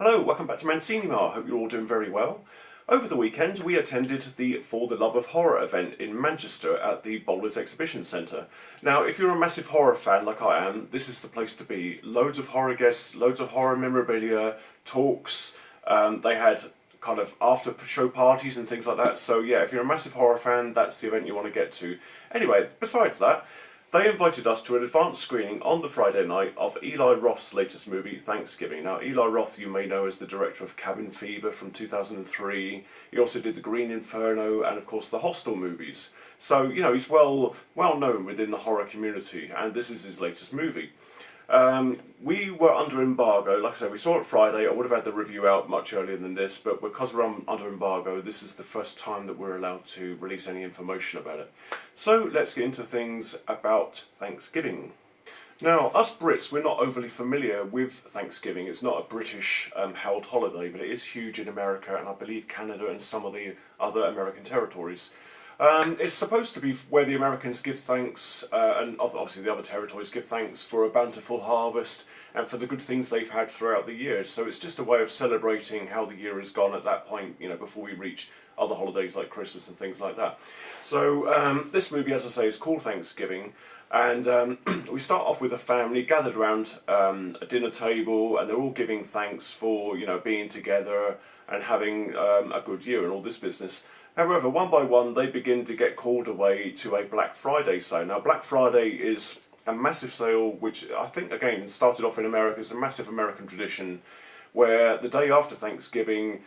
Hello, welcome back to Mancinima. I hope you're all doing very well. Over the weekend we attended the For the Love of Horror event in Manchester at the Bowlers Exhibition Centre. Now if you're a massive horror fan like I am, this is the place to be. Loads of horror guests, loads of horror memorabilia, talks, they had kind of after show parties and things like that. So yeah, if you're a massive horror fan, that's the event you want to get to. Anyway, besides that, they invited us to an advanced screening on the Friday night of Eli Roth's latest movie, Thanksgiving. Now, Eli Roth you may know as the director of Cabin Fever from 2003. He also did The Green Inferno and, of course, the Hostel movies. So, you know, he's well known within the horror community, and this is his latest movie. We were under embargo. Like I said, we saw it Friday. I would have had the review out much earlier than this, but because we're under embargo, this is the first time that we're allowed to release any information about it. So let's get into things about Thanksgiving. Now, us Brits, we're not overly familiar with Thanksgiving. It's not a British held holiday, but it is huge in America and I believe Canada and some of the other American territories. It's supposed to be where the Americans give thanks, and obviously the other territories give thanks for a bountiful harvest and for the good things they've had throughout the year. So it's just a way of celebrating how the year has gone at that point, you know, before we reach other holidays like Christmas and things like that. So this movie, as I say, is called Thanksgiving. And we start off with a family gathered around a dinner table, and they're all giving thanks for, you know, being together and having a good year and all this business. However, one by one, they begin to get called away to a Black Friday sale. Now, Black Friday is a massive sale, which I think, again, started off in America. It's a massive American tradition where the day after Thanksgiving,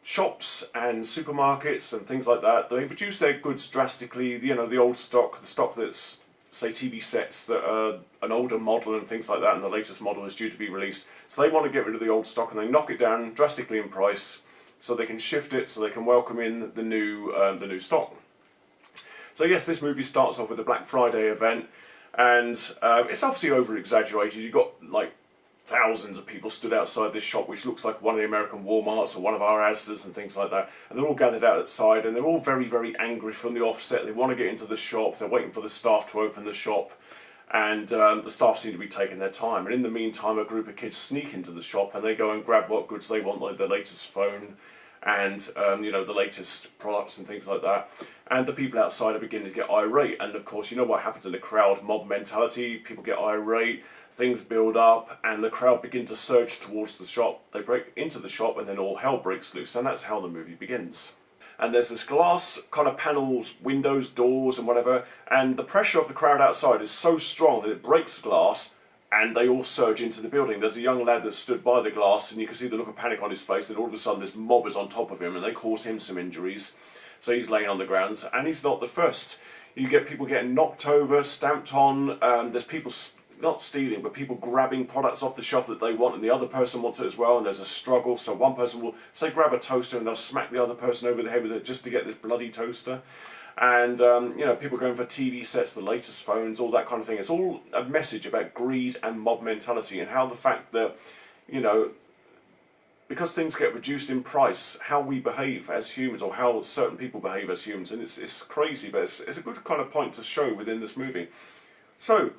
shops and supermarkets and things like that, they reduce their goods drastically. You know, the old stock, the stock that's, say, TV sets that are an older model and things like that, and the latest model is due to be released. So they want to get rid of the old stock and they knock it down drastically in price, so they can shift it, so they can welcome in the new stock. So yes, this movie starts off with the Black Friday event, and it's obviously over-exaggerated. You've got like thousands of people stood outside this shop, which looks like one of the American Walmarts or one of our Asda's and things like that. And they're all gathered outside, and they're all very, very angry from the offset. They want to get into the shop. They're waiting for the staff to open the shop. And the staff seem to be taking their time. And in the meantime, a group of kids sneak into the shop and they go and grab what goods they want, like the latest phone and you know, the latest products and things like that. And the people outside are beginning to get irate. And of course, you know what happens in the crowd, mob mentality. People get irate, things build up, and the crowd begin to surge towards the shop. They break into the shop, and then all hell breaks loose. And that's how the movie begins. And there's this glass kind of panels, windows, doors and whatever, and the pressure of the crowd outside is so strong that it breaks the glass and they all surge into the building. There's a young lad that stood by the glass and you can see the look of panic on his face, and all of a sudden this mob is on top of him and they cause him some injuries. So he's laying on the ground, and he's not the first. You get people getting knocked over, stamped on, there's people not stealing, but people grabbing products off the shelf that they want and the other person wants it as well, and there's a struggle. So one person will, say, grab a toaster and they'll smack the other person over the head with it just to get this bloody toaster. And, you know, people going for TV sets, the latest phones, all that kind of thing. It's all a message about greed and mob mentality, and how the fact that, you know, because things get reduced in price, how we behave as humans, or how certain people behave as humans. And it's crazy, but it's a good kind of point to show within this movie. So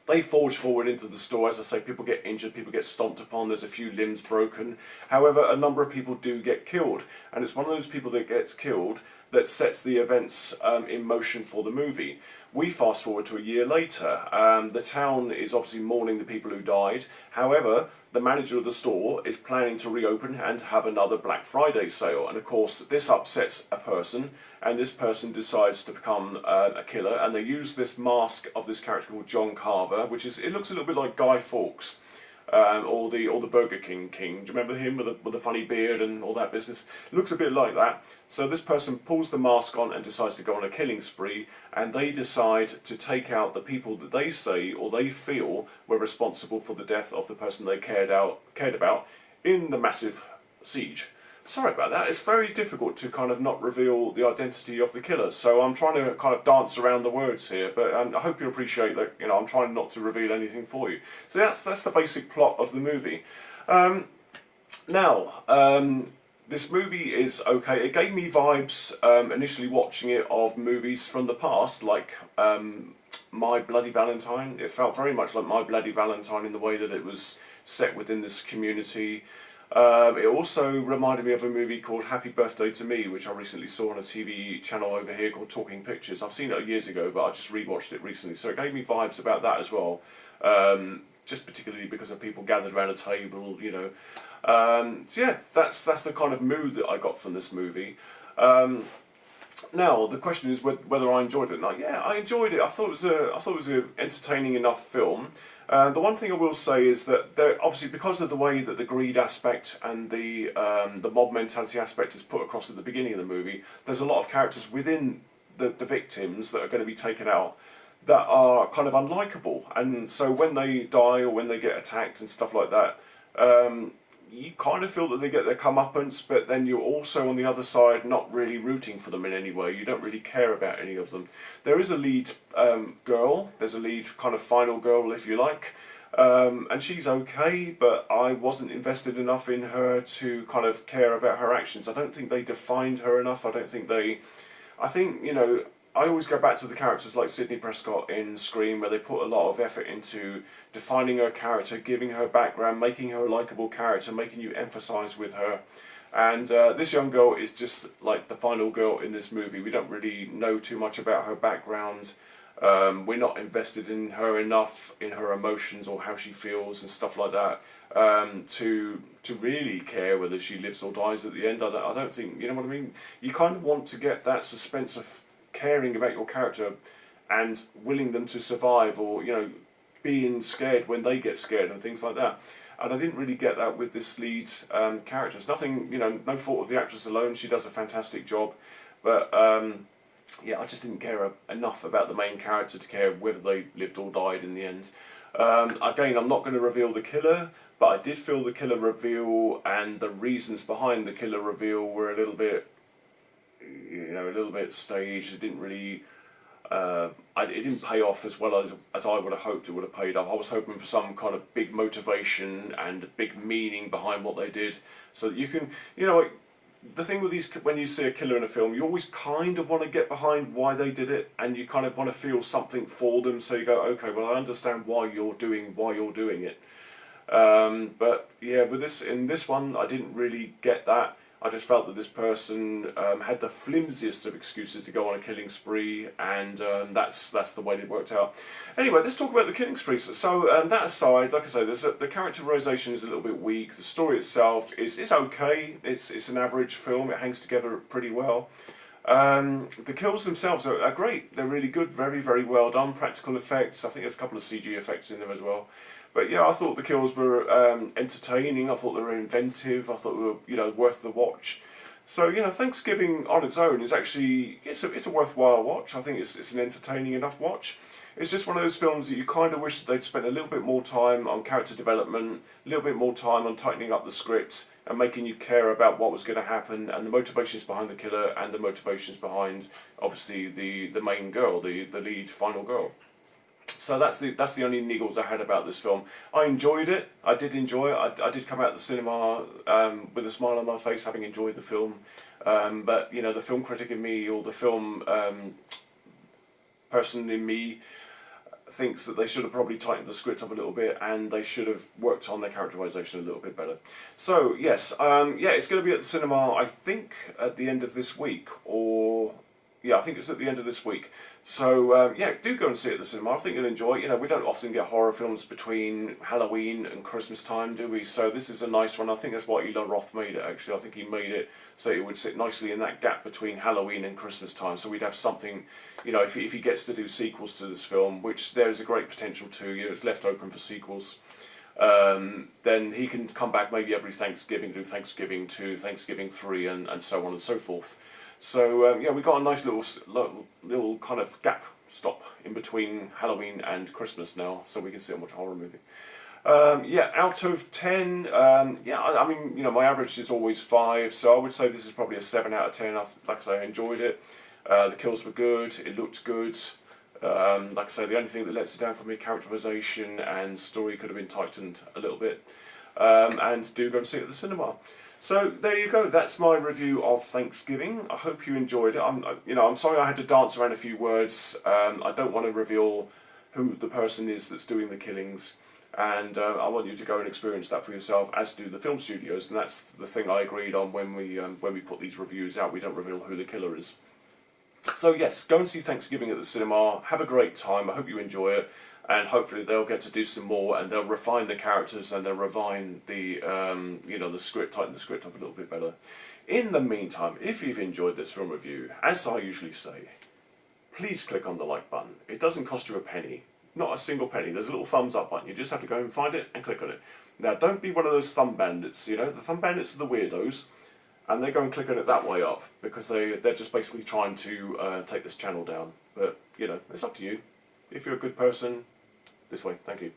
they forge forward into the store. As I say, people get injured, people get stomped upon, there's a few limbs broken. However, a number of people do get killed. And it's one of those people that gets killed that sets the events in motion for the movie. We fast forward to a year later. The town is obviously mourning the people who died. However, the manager of the store is planning to reopen and have another Black Friday sale. And of course, this upsets a person, and this person decides to become a killer. And they use this mask of this character called John Carver, which is, it looks a little bit like Guy Fawkes. Or the Burger King King. Do you remember him with the funny beard and all that business? It looks a bit like that. So this person pulls the mask on and decides to go on a killing spree, and they decide to take out the people that they say or they feel were responsible for the death of the person they cared about in the massive siege. Sorry about that, it's very difficult to kind of not reveal the identity of the killer, so I'm trying to kind of dance around the words here, but I hope you appreciate that, you know, I'm trying not to reveal anything for you. So that's the basic plot of the movie. This movie is okay. It gave me vibes, initially watching it, of movies from the past, like My Bloody Valentine. It felt very much like My Bloody Valentine in the way that it was set within this community. It also reminded me of a movie called Happy Birthday to Me, which I recently saw on a TV channel over here called Talking Pictures. I've seen it years ago, but I just rewatched it recently, so it gave me vibes about that as well. Just particularly because of people gathered around a table, you know. So yeah, that's the kind of mood that I got from this movie. Now the question is whether I enjoyed it. Now, yeah, I enjoyed it. I thought it was an entertaining enough film. The one thing I will say is that obviously, because of the way that the greed aspect and the mob mentality aspect is put across at the beginning of the movie, there's a lot of characters within the victims that are going to be taken out that are kind of unlikable, and so when they die or when they get attacked and stuff like that, you kind of feel that they get their comeuppance, but then you're also on the other side not really rooting for them in any way. You don't really care about any of them. There is a lead girl, there's a lead kind of final girl, if you like, and she's okay, but I wasn't invested enough in her to kind of care about her actions. I don't think they defined her enough. I think, you know, I always go back to the characters like Sidney Prescott in Scream, where they put a lot of effort into defining her character, giving her background, making her a likeable character, making you empathise with her. And this young girl is just like the final girl in this movie. We don't really know too much about her background. We're not invested in her enough, in her emotions or how she feels and stuff like that, to really care whether she lives or dies at the end. I don't think, you know what I mean? You kind of want to get that suspense of caring about your character and willing them to survive, or, you know, being scared when they get scared and things like that. And I didn't really get that with this lead character. It's nothing, you know, no fault of the actress alone. She does a fantastic job, but yeah, I just didn't care enough about the main character to care whether they lived or died in the end. Again, I'm not going to reveal the killer, but I did feel the killer reveal and the reasons behind the killer reveal were a little bit, you know, a little bit staged. It didn't really, it didn't pay off as well as I would have hoped it would have paid off. I was hoping for some kind of big motivation and big meaning behind what they did, so that you can, you know, like, the thing with these, when you see a killer in a film, you always kind of want to get behind why they did it, and you kind of want to feel something for them. So you go, okay, well, I understand why you're doing it. But yeah, with in this one, I didn't really get that. I just felt that this person had the flimsiest of excuses to go on a killing spree, and that's the way it worked out. Anyway, let's talk about the killing spree. So that aside, like I say, the characterization is a little bit weak. The story itself is okay. It's an average film. It hangs together pretty well. The kills themselves are great. They're really good, very, very well done. Practical effects. I think there's a couple of CG effects in there as well. But yeah, I thought the kills were entertaining. I thought they were inventive. I thought they were, you know, worth the watch. So, you know, Thanksgiving on its own is actually, it's a worthwhile watch. I think it's an entertaining enough watch. It's just one of those films that you kind of wish that they'd spent a little bit more time on character development, a little bit more time on tightening up the script and making you care about what was going to happen and the motivations behind the killer and the motivations behind, obviously, the main girl, the lead final girl. So that's the only niggles I had about this film. I enjoyed it. I did enjoy it. I did come out of the cinema with a smile on my face, having enjoyed the film. But you know, the film critic in me, or the film person in me, thinks that they should have probably tightened the script up a little bit, and they should have worked on their characterization a little bit better. So yes, yeah, it's going to be at the cinema, I think, at the end of this week, or yeah, I think it's at the end of this week. So yeah, do go and see it at the cinema. I think you'll enjoy it. You know, we don't often get horror films between Halloween and Christmas time, do we? So this is a nice one. I think that's why Eli Roth made it, actually. I think he made it so it would sit nicely in that gap between Halloween and Christmas time. So we'd have something, you know, if he gets to do sequels to this film, which there is a great potential to, you know, it's left open for sequels. Then he can come back maybe every Thanksgiving, do Thanksgiving 2, Thanksgiving 3, and so on and so forth. So yeah, we got a nice little kind of gap stop in between Halloween and Christmas now, so we can sit and watch a horror movie. Yeah, out of 10, yeah, I mean, you know, my average is always 5, so I would say this is probably a 7 out of 10. Like I say, I enjoyed it. The kills were good. It looked good. Like I say, the only thing that lets it down for me, characterization and story, could have been tightened a little bit. And do go and see it at the cinema. So there you go. That's my review of Thanksgiving. I hope you enjoyed it. I'm sorry I had to dance around a few words. I don't want to reveal who the person is that's doing the killings. And I want you to go and experience that for yourself, as do the film studios, and that's the thing I agreed on when we put these reviews out. We don't reveal who the killer is. So yes, go and see Thanksgiving at the cinema. Have a great time. I hope you enjoy it, and hopefully they'll get to do some more, and they'll refine the characters, and they'll refine the the script, tighten the script up a little bit better. In the meantime, if you've enjoyed this film review, as I usually say, please click on the like button. It doesn't cost you a penny. Not a single penny. There's a little thumbs up button. You just have to go and find it and click on it. Now, don't be one of those thumb bandits. The thumb bandits are the weirdos, and they go and click on it that way up because they're just basically trying to take this channel down. But it's up to you. If you're a good person, this way. Thank you.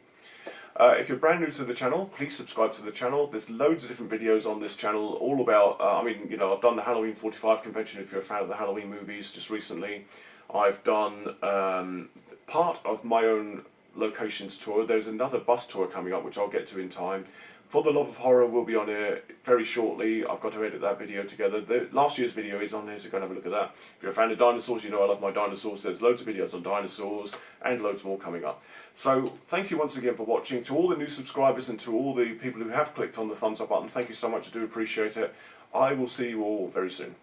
If you're brand new to the channel, please subscribe to the channel. There's loads of different videos on this channel, all about. I've done the Halloween 45 convention. If you're a fan of the Halloween movies, just recently. I've done part of my own locations tour. There's another bus tour coming up, which I'll get to in time. For the Love of Horror will be on here very shortly. I've got to edit that video together. Last year's video is on here, so go and have a look at that. If you're a fan of dinosaurs, you know I love my dinosaurs. There's loads of videos on dinosaurs and loads more coming up. So thank you once again for watching. To all the new subscribers and to all the people who have clicked on the thumbs up button, thank you so much. I do appreciate it. I will see you all very soon.